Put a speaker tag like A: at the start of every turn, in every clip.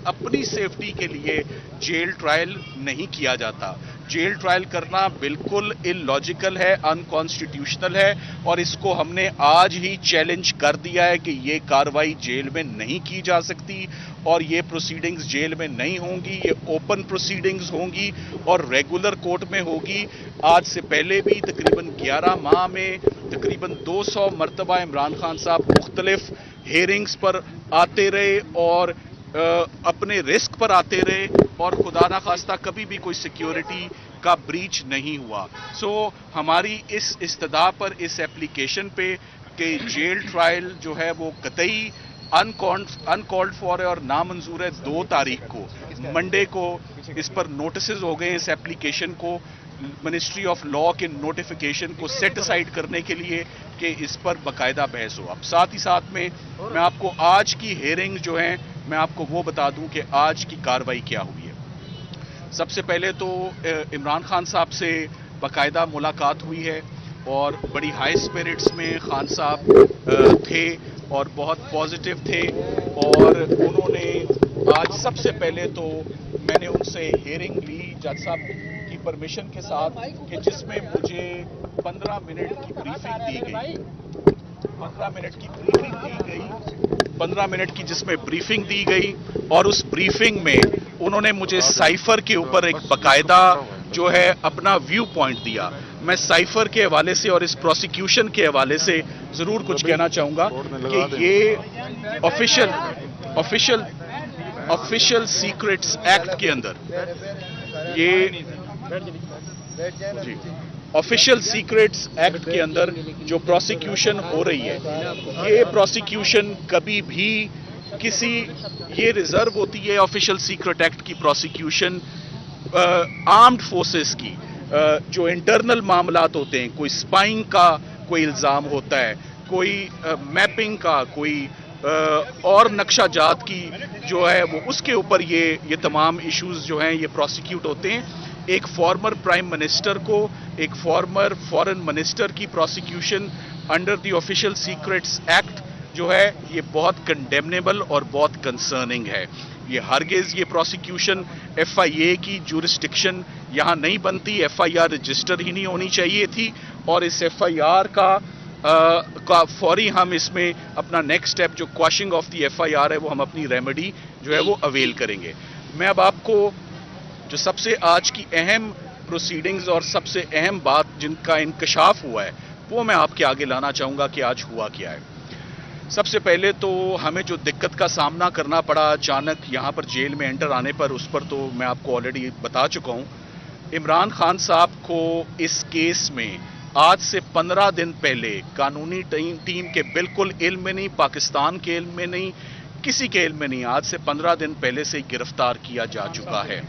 A: اپنی سیفٹی کے لیے جیل ٹرائل نہیں کیا جاتا. جیل ٹرائل کرنا بالکل اللاجیکل ہے, انکانسٹیٹیوشنل ہے, اور اس کو ہم نے آج ہی چیلنج کر دیا ہے کہ یہ کاروائی جیل میں نہیں کی جا سکتی, اور یہ پروسیڈنگز جیل میں نہیں ہوں گی, یہ اوپن پروسیڈنگز ہوں گی اور ریگولر کورٹ میں ہوگی. آج سے پہلے بھی تقریباً 11 ماہ میں تقریباً 200 مرتبہ عمران خان صاحب مختلف ہیئرنگز پر آتے رہے اور اپنے رسک پر آتے رہے, اور خدا نخواستہ کبھی بھی کوئی سیکیورٹی کا بریچ نہیں ہوا. سو ہماری اس استدعا پر, اس ایپلیکیشن پہ کہ جیل ٹرائل جو ہے وہ قطعی انکالڈ فار ہے اور نامنظور ہے, 2 تاریخ کو منڈے کو اس پر نوٹسز ہو گئے. اس ایپلیکیشن کو منسٹری آف لا کے نوٹیفیکیشن کو سیٹ اسائڈ کرنے کے لیے کہ اس پر باقاعدہ بحث ہو. اب ساتھ ہی ساتھ میں آپ کو آج کی ہیئرنگ جو ہیں میں آپ کو وہ بتا دوں کہ آج کی کاروائی کیا ہوئی ہے. سب سے پہلے تو عمران خان صاحب سے باقاعدہ ملاقات ہوئی ہے, اور بڑی ہائی اسپرٹس میں خان صاحب تھے اور بہت پازیٹیو تھے, اور انہوں نے آج سب سے پہلے تو میں نے ان سے ہیئرنگ لی جج صاحب کی پرمیشن کے ساتھ, کہ جس میں مجھے 15 منٹ کی بریفنگ دی گئی. 15 منٹ کی جس میں بریفنگ دی گئی, اور اس بریفنگ میں انہوں نے مجھے سائفر کے اوپر ایک باقاعدہ جو ہے اپنا ویو پوائنٹ دیا. میں سائفر کے حوالے سے اور اس پروسیکیوشن کے حوالے سے ضرور کچھ کہنا چاہوں گا کہ یہ آفیشل سیکرٹس ایکٹ کے اندر آفیشل سیکرٹس ایکٹ کے اندر جو پروسیکیوشن ہو رہی ہے, یہ پروسیکیوشن کبھی بھی یہ ریزرو ہوتی ہے آفیشل سیکرٹ ایکٹ کی پروسیکیوشن آرمڈ فورسز کی. جو انٹرنل معاملات ہوتے ہیں, کوئی سپائنگ کا کوئی الزام ہوتا ہے, کوئی میپنگ کا, کوئی اور نقشہ جات کی جو ہے وہ, اس کے اوپر یہ تمام ایشوز جو ہیں یہ پروسیکیوٹ ہوتے ہیں. ایک فارمر پرائم منسٹر کو, ایک فارمر فورن منسٹر کی prosecution under the official secrets act جو ہے یہ بہت کنڈیمنیبل اور بہت کنسرننگ ہے. یہ ہرگز یہ پروسیکیوشن ایف آئی اے کی جورسڈکشن یہاں نہیں بنتی. ایف آئی آر رجسٹر ہی نہیں ہونی چاہیے تھی, اور اس ایف آئی آر کا فوری ہم اس میں اپنا نیکسٹ سٹیپ جو quashing of the F I R ہے وہ ہم اپنی ریمیڈی جو ہے وہ اویل کریں گے. میں اب آپ کو جو سب سے آج کی اہم پروسیڈنگز اور سب سے اہم بات جن کا انکشاف ہوا ہے وہ میں آپ کے آگے لانا چاہوں گا کہ آج ہوا کیا ہے. سب سے پہلے تو ہمیں جو دقت کا سامنا کرنا پڑا اچانک یہاں پر جیل میں انٹر آنے پر, اس پر تو میں آپ کو آلریڈی بتا چکا ہوں. عمران خان صاحب کو اس کیس میں آج سے 15 دن پہلے قانونی ٹیم کے بالکل علم میں نہیں, پاکستان کے علم میں نہیں, کسی کے علم میں نہیں, آج سے 15 دن پہلے سے گرفتار کیا جا چکا ہے.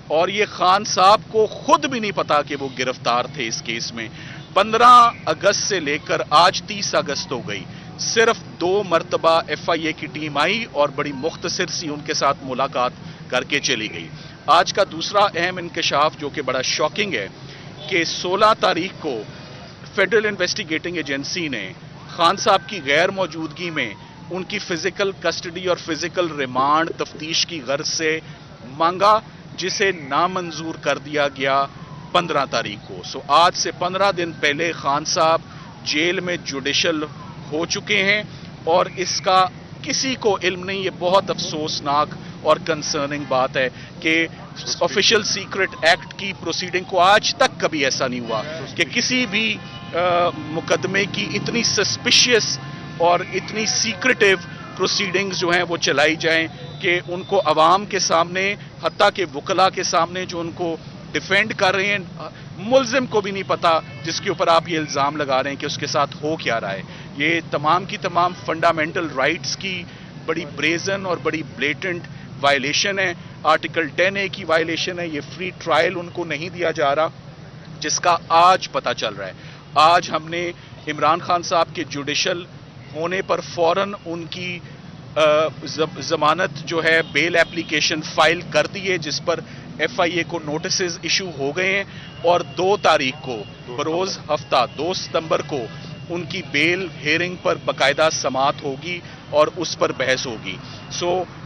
A: اور یہ خان صاحب کو خود بھی نہیں پتا کہ وہ گرفتار تھے اس کیس میں. 15 اگست سے لے کر آج 30 اگست ہو گئی, صرف 2 مرتبہ ایف آئی اے کی ٹیم آئی اور بڑی مختصر سی ان کے ساتھ ملاقات کر کے چلی گئی. آج کا دوسرا اہم انکشاف جو کہ بڑا شاکنگ ہے کہ 16 تاریخ کو فیڈرل انویسٹیگیٹنگ ایجنسی نے خان صاحب کی غیر موجودگی میں ان کی فزیکل کسٹڈی اور فزیکل ریمانڈ تفتیش کی غرض سے مانگا, جسے نامنظور کر دیا گیا 15 تاریخ کو. سو آج سے 15 دن پہلے خان صاحب جیل میں جوڈیشل ہو چکے ہیں, اور اس کا کسی کو علم نہیں. یہ بہت افسوسناک اور کنسرننگ بات ہے کہ آفیشل سیکرٹ ایکٹ کی پروسیڈنگ کو آج تک کبھی ایسا نہیں ہوا کہ کسی بھی مقدمے کی اتنی سسپیشیس اور اتنی سیکریٹیو پروسیڈنگز جو ہیں وہ چلائی جائیں کہ ان کو عوام کے سامنے, حتیٰ کہ وکلاء کے سامنے جو ان کو ڈیفینڈ کر رہے ہیں, ملزم کو بھی نہیں پتا جس کے اوپر آپ یہ الزام لگا رہے ہیں کہ اس کے ساتھ ہو کیا رہا ہے. یہ تمام کی تمام فنڈامنٹل رائٹس کی بڑی بریزن اور بڑی بلیٹنٹ وائلیشن ہے. آرٹیکل 10A کی وائلیشن ہے. یہ فری ٹرائل ان کو نہیں دیا جا رہا, جس کا آج پتہ چل رہا ہے. آج ہم نے عمران خان صاحب کے جوڈیشل ہونے پر فوراً ان کی ضمانت جو ہے بیل ایپلیکیشن فائل کر دی ہے, جس پر ایف آئی اے کو نوٹسز ایشو ہو گئے ہیں, اور 2 تاریخ کو بروز ہفتہ 2 ستمبر کو ان کی بیل ہیئرنگ پر باقاعدہ سماعت ہوگی اور اس پر بحث ہوگی. سو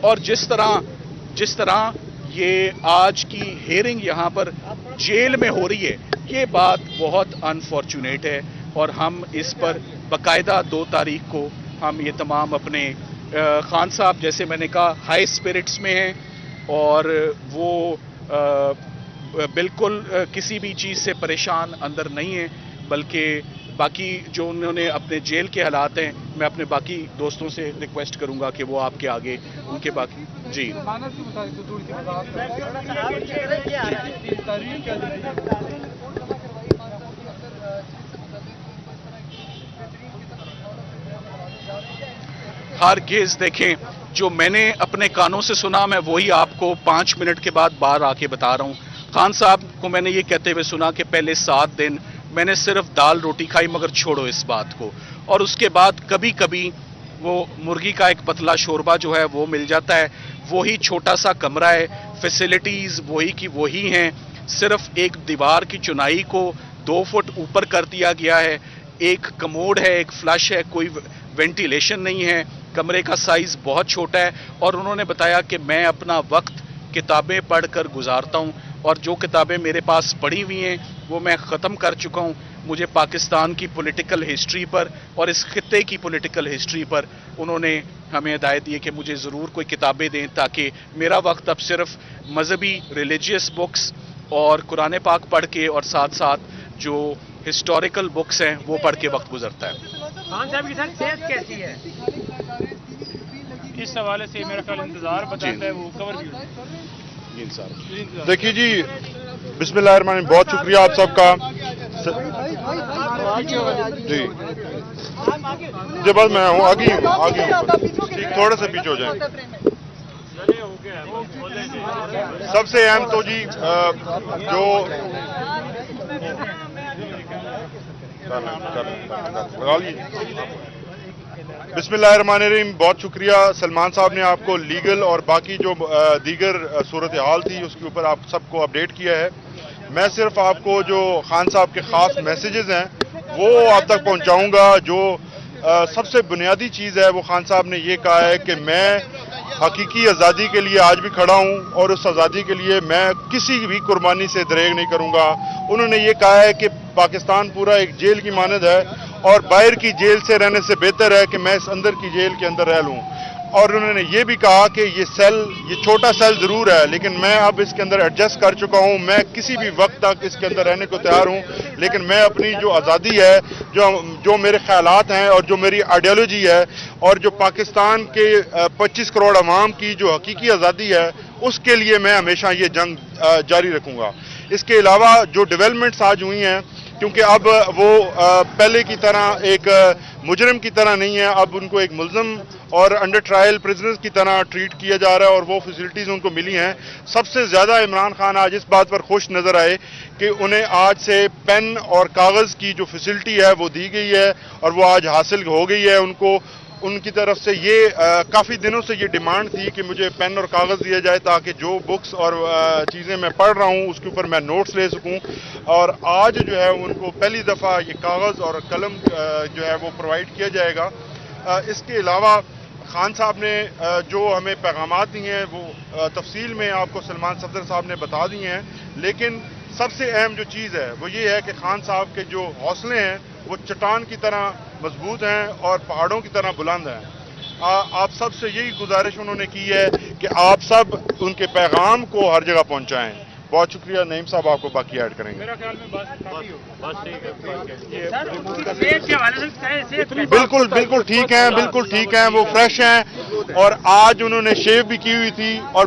A: اور جس طرح یہ آج کی ہیئرنگ یہاں پر جیل میں ہو رہی ہے، یہ بات بہت انفارچونیٹ ہے، اور ہم اس پر باقاعدہ 2 تاریخ کو ہم یہ تمام اپنے خان صاحب جیسے میں نے کہا ہائی اسپرٹس میں ہیں، اور وہ بالکل کسی بھی چیز سے پریشان اندر نہیں ہیں، بلکہ باقی جو انہوں نے اپنے جیل کے حالات ہیں، میں اپنے باقی دوستوں سے ریکویسٹ کروں گا کہ وہ آپ کے آگے ان کے باقی جی ہرگز دیکھیں، جو میں نے اپنے کانوں سے سنا میں وہی آپ کو 5 منٹ کے بعد باہر آ کے بتا رہا ہوں۔ خان صاحب کو میں نے یہ کہتے ہوئے سنا کہ پہلے 7 دن میں نے صرف دال روٹی کھائی، مگر چھوڑو اس بات کو، اور اس کے بعد کبھی کبھی وہ مرغی کا ایک پتلا شوربہ جو ہے وہ مل جاتا ہے، وہی چھوٹا سا کمرہ ہے، فیسلٹیز وہی کی وہی ہیں، صرف ایک دیوار کی چنائی کو 2 فٹ اوپر کر دیا گیا ہے، ایک کموڈ ہے، ایک فلش ہے، کوئی وینٹیلیشن نہیں ہے، کمرے کا سائز بہت چھوٹا ہے، اور انہوں نے بتایا کہ میں اپنا وقت کتابیں پڑھ کر گزارتا ہوں، اور جو کتابیں میرے پاس پڑھی ہوئی ہیں وہ میں ختم کر چکا ہوں۔ مجھے پاکستان کی پولیٹیکل ہسٹری پر اور اس خطے کی پولیٹیکل ہسٹری پر انہوں نے ہمیں ہدایت دی کہ مجھے ضرور کوئی کتابیں دیں، تاکہ میرا وقت اب صرف مذہبی ریلیجیس بکس اور قرآن پاک پڑھ کے اور ساتھ ساتھ جو ہسٹوریکل بکس ہیں وہ پڑھ کے وقت گزرتا ہے۔
B: خان صاحب کی صحت کیسی ہے؟ اس حوالے سے میرا خیال انتظار بتاتا ہے، وہ کور بھی
C: دیکھیے جی، بسم اللہ الرحمن الرحیم، بہت شکریہ آپ سب کا جی جی بس میں ہوں آگے ٹھیک، تھوڑے سے پیچھے ہو جائیں۔ سب سے اہم تو جی جو بسم اللہ الرحمن الرحیم، بہت شکریہ سلمان صاحب نے آپ کو لیگل اور باقی جو دیگر صورتحال تھی اس کے اوپر آپ سب کو اپڈیٹ کیا ہے۔ میں صرف آپ کو جو خان صاحب کے خاص میسیجز ہیں وہ آپ تک پہنچاؤں گا۔ جو سب سے بنیادی چیز ہے وہ خان صاحب نے یہ کہا ہے کہ میں حقیقی آزادی کے لیے آج بھی کھڑا ہوں، اور اس آزادی کے لیے میں کسی بھی قربانی سے دریغ نہیں کروں گا۔ انہوں نے یہ کہا ہے کہ پاکستان پورا ایک جیل کی مانند ہے، اور باہر کی جیل سے رہنے سے بہتر ہے کہ میں اس اندر کی جیل کے اندر رہ لوں۔ اور انہوں نے یہ بھی کہا کہ یہ چھوٹا سیل ضرور ہے، لیکن میں اب اس کے اندر ایڈجسٹ کر چکا ہوں، میں کسی بھی وقت تک اس کے اندر رہنے کو تیار ہوں، لیکن میں اپنی جو آزادی ہے، جو میرے خیالات ہیں اور جو میری آئیڈیالوجی ہے، اور جو پاکستان کے 25 کروڑ عوام کی جو حقیقی آزادی ہے، اس کے لیے میں ہمیشہ یہ جنگ جاری رکھوں گا۔ اس کے علاوہ جو ڈیولپمنٹس آج ہوئی ہیں، کیونکہ اب وہ پہلے کی طرح ایک مجرم کی طرح نہیں ہے، اب ان کو ایک ملزم اور انڈر ٹرائل پرزنرز کی طرح ٹریٹ کیا جا رہا ہے، اور وہ فیسلٹیز ان کو ملی ہیں۔ سب سے زیادہ عمران خان آج اس بات پر خوش نظر آئے کہ انہیں آج سے پین اور کاغذ کی جو فیسلٹی ہے وہ دی گئی ہے، اور وہ آج حاصل ہو گئی ہے ان کو۔ ان کی طرف سے یہ کافی دنوں سے یہ ڈیمانڈ تھی کہ مجھے پین اور کاغذ دیا جائے، تاکہ جو بکس اور چیزیں میں پڑھ رہا ہوں اس کے اوپر میں نوٹس لے سکوں، اور آج جو ہے ان کو پہلی دفعہ یہ کاغذ اور قلم جو ہے وہ پرووائڈ کیا جائے گا۔ اس کے علاوہ خان صاحب نے جو ہمیں پیغامات دی ہیں وہ تفصیل میں آپ کو سلمان صفدر صاحب نے بتا دی ہیں، لیکن سب سے اہم جو چیز ہے وہ یہ ہے کہ خان صاحب کے جو حوصلے ہیں وہ چٹان کی طرح مضبوط ہیں اور پہاڑوں کی طرح بلند ہیں۔ آپ سب سے یہی گزارش انہوں نے کی ہے کہ آپ سب ان کے پیغام کو ہر جگہ پہنچائیں۔ بہت شکریہ۔ نعیم صاحب آپ کو باقی ایڈ کریں گے۔
B: میرا خیال میں
C: بالکل ٹھیک ہیں، بالکل ٹھیک ہیں، وہ فریش ہیں، اور آج انہوں نے شیو بھی کی ہوئی تھی، اور